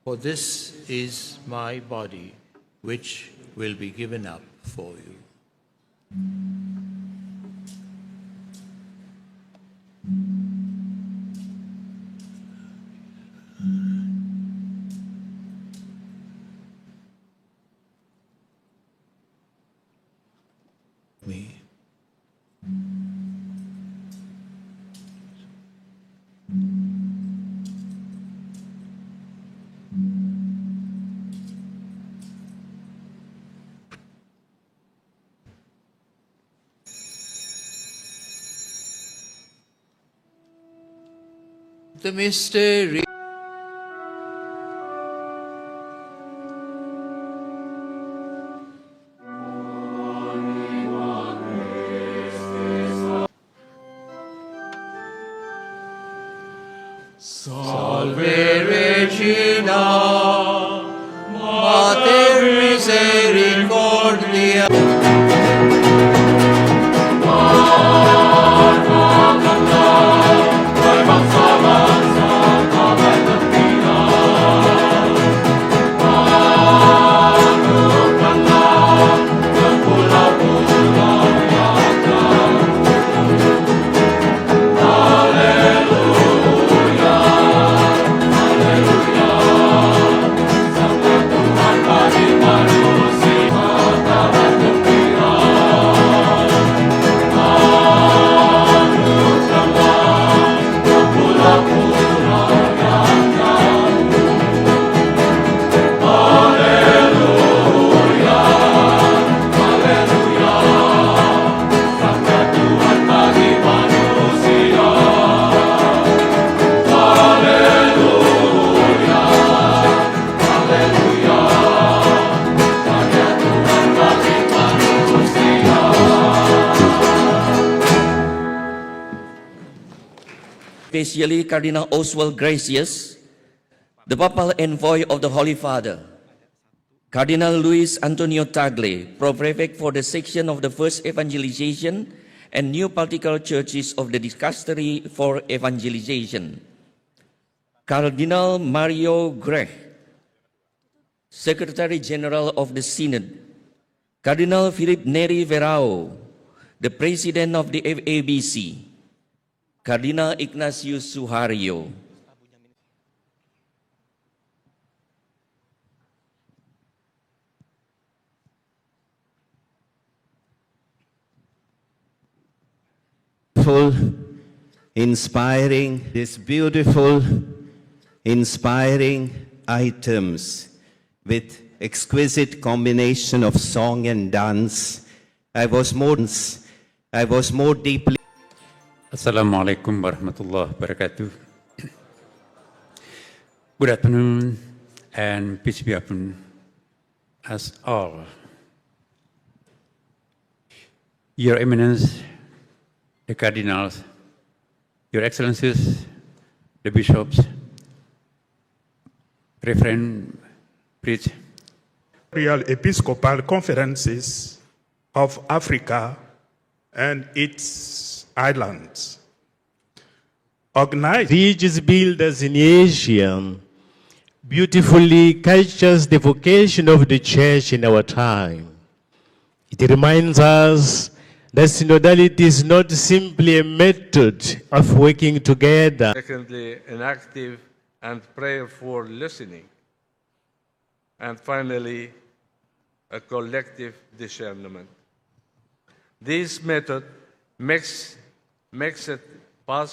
For this is my body, which will be given up for you. Me. The mystery. Salve Regina, Mater Misericordia. Especially Cardinal Oswald Gracious, the Papal Envoy of the Holy Father, Cardinal Luis Antonio Tagle, Pro-Prefect for the Section of the First Evangelization and New Particular Churches of the Dicastery for Evangelization, Cardinal Mario Grech, Secretary General of the Synod, Cardinal Philip Neri Verao, the President of the FABC, Cardinal Ignatius Suhario, inspiring, these beautiful, inspiring items with exquisite combination of song and dance. I was more deeply. Assalamualaikum warahmatullahi wabarakatuh. Good afternoon and peace be upon us all. Your Eminence, the Cardinals, Your Excellencies, the Bishops, Reverend Priest, Real Episcopal Conferences of Africa and its islands. Organized Bridges builders in Asia beautifully captures the vocation of the Church in our time. It reminds us that synodality is not simply a method of working together. Secondly, an active and prayerful listening. And finally, a collective discernment. This method makes it possible